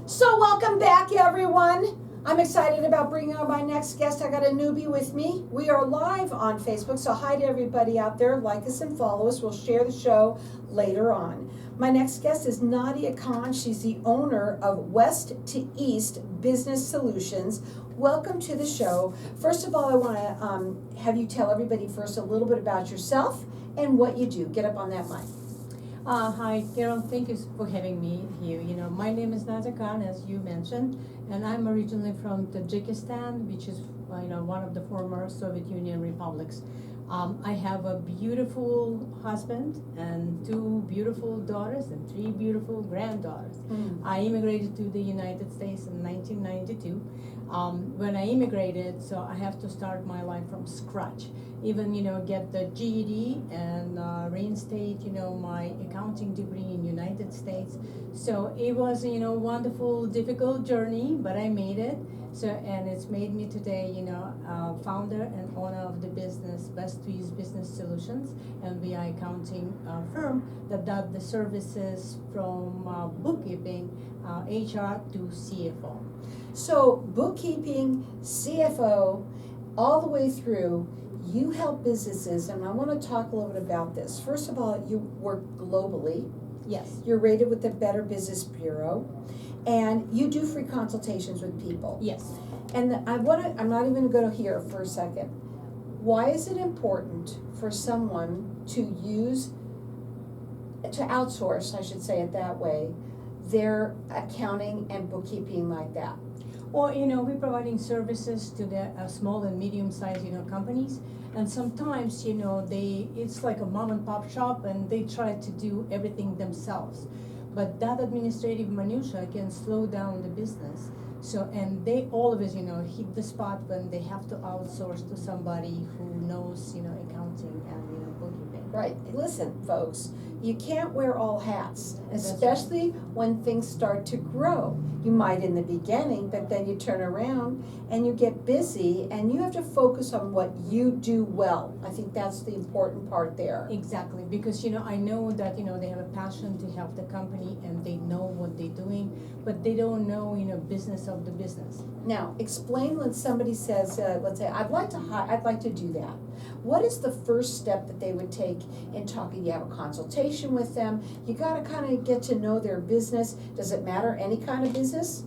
So welcome back, everyone. I'm excited about bringing on my next guest. I got a newbie with me. We are live on Facebook, so hi to everybody out there. Like us and follow us. We'll share the show later on. My next guest is Nadia Conn. She's the owner of West to East Business Solutions. Welcome to the show. First of all, I want to have you tell everybody first a little bit about yourself and what you do. Get up on that mic. Hi, Carol. Thank you for having me here. My name is Nadia Conn, as you mentioned, and I'm originally from Tajikistan, which is one of the former Soviet Union republics. I have a beautiful husband and two beautiful daughters and three beautiful granddaughters. I immigrated to the United States in 1992. When I immigrated, so I have to start my life from scratch. Even get the GED and reinstate my accounting degree in United States. So it was wonderful, difficult journey, but I made it. So and it's made me today founder and owner of the business West to East Business Solutions, and we are accounting firm that does the services from bookkeeping, HR to CFO. So bookkeeping, CFO, all the way through. You help businesses, and I want to talk a little bit about this. First of all, you work globally. Yes. You're rated with the Better Business Bureau, and you do free consultations with people. Yes. And I'm not even going to go here for a second. Why is it important for someone to outsource, I should say it that way, their accounting and bookkeeping like that? Or we're providing services to the small and medium-sized companies, and sometimes it's like a mom and pop shop, and they try to do everything themselves. But that administrative minutia can slow down the business. So and they always hit the spot when they have to outsource to somebody who knows accounting and bookkeeping. Right. Listen, folks, you can't wear all hats, That's especially when things start to grow. You might in the beginning, but then you turn around and you get busy, and you have to focus on what you do well. I think that's the important part there. Exactly, because I know that they have a passion to help the company and they know what they're doing, but they don't know business of the business. Now, explain when somebody says, let's say, I'd like to do that. What is the first step that they would take in talking? You have a consultation with them. You got to kind of get to know their business. Does it matter any kind of business?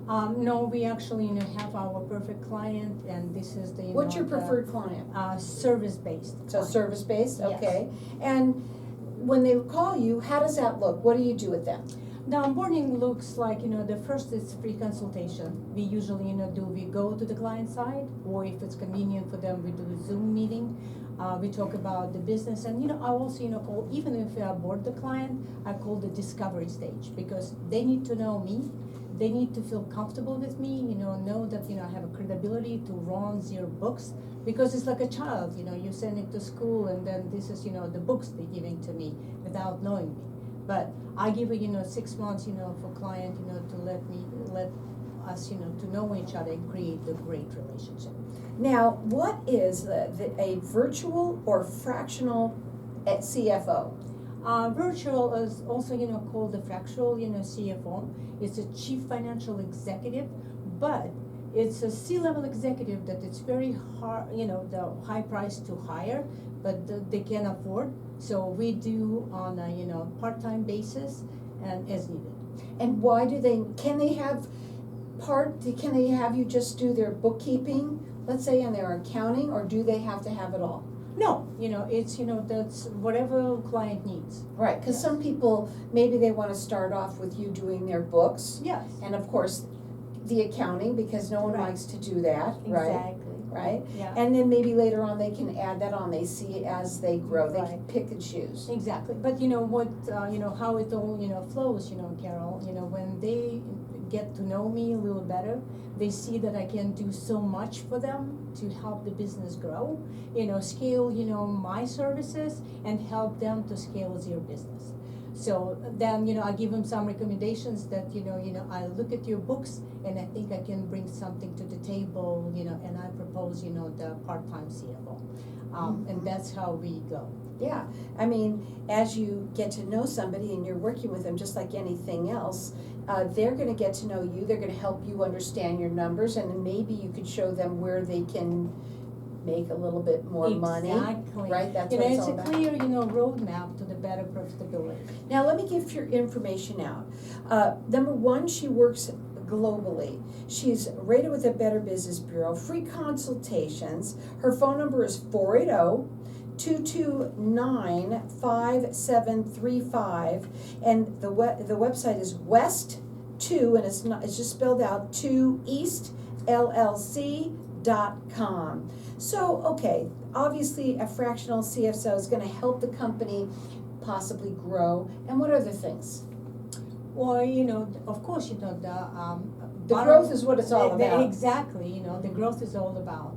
No, we actually have our perfect client, and this is the What's your preferred client? Service-based. So service-based, Yes. okay. And when they call you, how does that look? What do you do with them? The onboarding looks like, the first is free consultation. We usually, we go to the client side, or if it's convenient for them, we do a Zoom meeting. We talk about the business, and I also, call, even if we onboard the client, I call the discovery stage, because they need to know me. They need to feel comfortable with me, know that, I have a credibility to run their books, because it's like a child, you send it to school, and then this is, the books they're giving to me without knowing me. But I give it, 6 months, for client, to let us, to know each other and create a great relationship. Now, what is a virtual or fractional CFO? Virtual is also, called the fractional, CFO. It's a chief financial executive, but it's a C-level executive that it's very hard, the high price to hire, but they can afford. So we do on a part-time basis and as needed. And why can they have you just do their bookkeeping, let's say, and their accounting, or do they have to have it all? No, it's, that's whatever client needs. Right, because Yes. some people, maybe they want to start off with you doing their books. Yes. And of course, the accounting, because no one Right. likes to do that, right? Exactly. Right? Yeah. And then maybe later on, they can add that on, they see as they grow, they can Right. pick and choose. Exactly, but what, how it all, flows, Carol, when they get to know me a little better, they see that I can do so much for them to help the business grow, scale, my services and help them to scale their business. So then, I give them some recommendations that, I look at your books and I think I can bring something to the table, and I propose, the part-time CFO. And that's how we go. Yeah, I mean, as you get to know somebody and you're working with them, just like anything else, they're gonna get to know you, they're gonna help you understand your numbers, and then maybe you could show them where they can make a little bit more money. Exactly. Right, that's You what know, it's it's all a about. clear, you know, roadmap to the better profitability. Now, let me give your information out. Number one, she works globally. She's rated with the Better Business Bureau, free consultations. Her phone number is 480-229-5735, and the website is West2, and it's just spelled out, 2eastllc.com. So, okay, obviously a fractional CFO is gonna help the company possibly grow, and what other things? Or, you know, of course, you know, The growth is what it's all about. Exactly, you know, the growth is all about.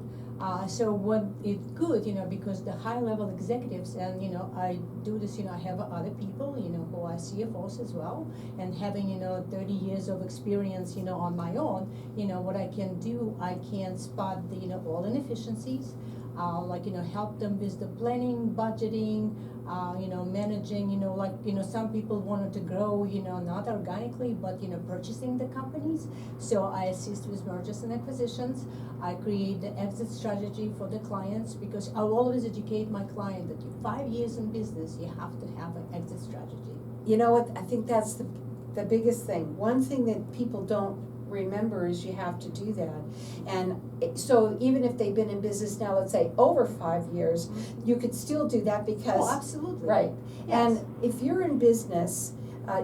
So what it's good, you know, because the high level executives, and, you know, I do this, you know, I have other people, you know, who are CFOs as well, and having, you know, 30 years of experience, you know, on my own, you know, what I can do, I can spot the, you know, all inefficiencies, like, you know, help them with the planning, budgeting, you know, managing, you know, like, you know, some people wanted to grow, you know, not organically, but, you know, purchasing the companies. So I assist with mergers and acquisitions. I create the exit strategy for the clients, because I always educate my client that 5 years in business, you have to have an exit strategy. You know what, I think that's the biggest thing. One thing that people don't remember is you have to do that. And so even if they've been in business now, let's say over 5 years, you could still do that because. Oh, absolutely. Right. Yes. And if you're in business,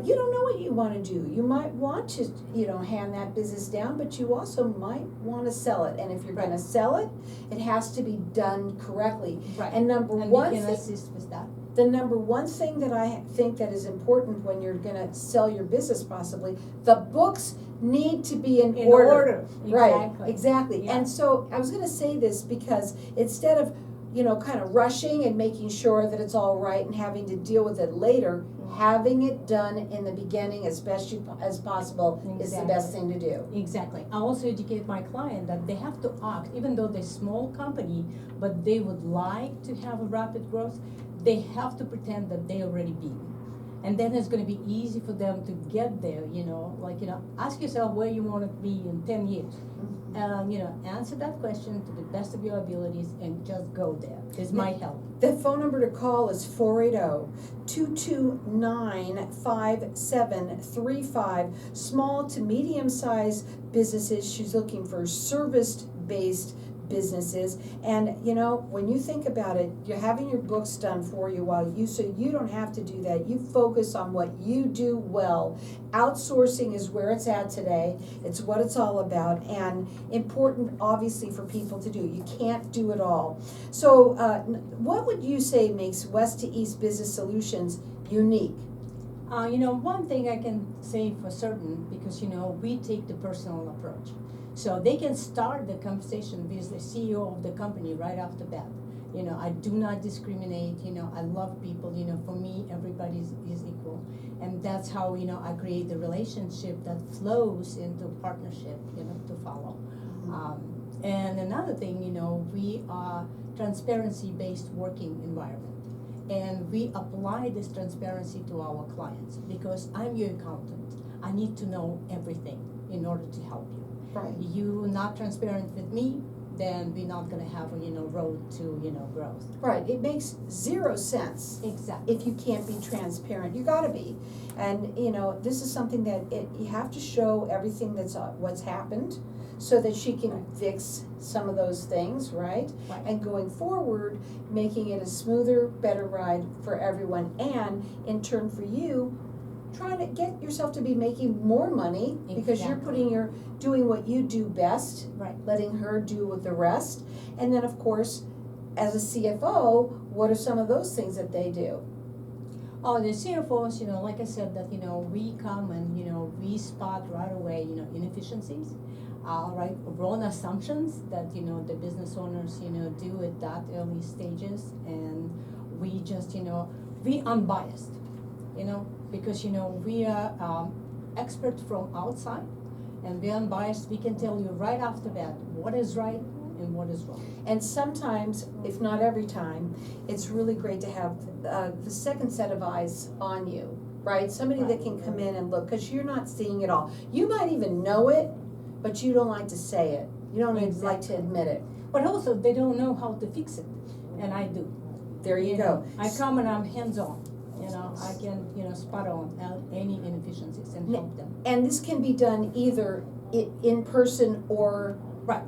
you don't know what you want to do. You might want to, you know, hand that business down, but you also might want to sell it. And if you're going to sell it, it has to be done correctly. Right. And number And one we can thing, assist with that. the number one thing that I think that is important when you're going to sell your business, possibly, the books need to be in order. Right, exactly. Yeah. And so I was going to say this because instead of, you know, kind of rushing and making sure that it's all right and having to deal with it later, having it done in the beginning as best as possible is the best thing to do. Exactly. I also educate my client that they have to act, even though they're a small company, but they would like to have a rapid growth, they have to pretend that they already be. And then it's gonna be easy for them to get there, you know, like, you know, ask yourself where you wanna be in 10 years. You know, answer that question to the best of your abilities and just go there. This might help. The phone number to call is 480-229-5735. Small to medium-sized businesses. She's looking for service-based businesses. And, you know, when you think about it, you're having your books done for you so you don't have to do that. You focus on what you do well. Outsourcing is where it's at today. It's what it's all about, and important, obviously, for people to do. You can't do it all. So what would you say makes West to East Business Solutions unique? You know, one thing I can say for certain, because, you know, we take the personal approach. So they can start the conversation with the CEO of the company right off the bat. You know, I do not discriminate, you know, I love people, you know, for me, everybody is equal. And that's how, you know, I create the relationship that flows into partnership, you know, to follow. And another thing, you know, we are transparency-based working environment. And we apply this transparency to our clients, because I'm your accountant. I need to know everything in order to help you. Right. You not transparent with me, then we're not gonna have a, you know, road to, you know, growth. Right, it makes zero sense. Exactly. If you can't be transparent, you gotta be. And, you know, this is something that you have to show everything that's what's happened, so that she can fix some of those things, right? Right. And going forward, making it a smoother, better ride for everyone, and in turn for you, trying to get yourself to be making more money, because you're doing what you do best, Right. letting her do with the rest. And then, of course, as a CFO, what are some of those things that they do? Oh, the CFOs, you know, like I said, that, you know, we come and, you know, we spot right away, you know, inefficiencies, right, wrong assumptions that, you know, the business owners, you know, do at that early stages. And we just, you know, we unbiased, you know, because, you know, we are experts from outside, and we're unbiased. We can tell you right off the bat what is right and what is wrong. And sometimes, if not every time, it's really great to have the second set of eyes on you, right? Somebody that can come in and look, because you're not seeing it all. You might even know it, but you don't like to say it. You don't even like to admit it. But also, they don't know how to fix it, and I do. There you go. I come and I'm hands-on, I can, spot on any inefficiencies and help them. And this can be done either in person or Right.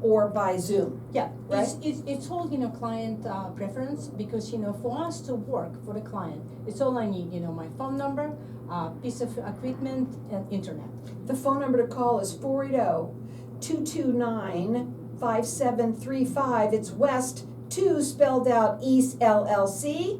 or by Zoom. Yeah, Right? it's all, client preference, because, for us to work for the client, it's all I need, my phone number, piece of equipment, and internet. The phone number to call is 480-229-5735. It's West 2 spelled out East LLC.com.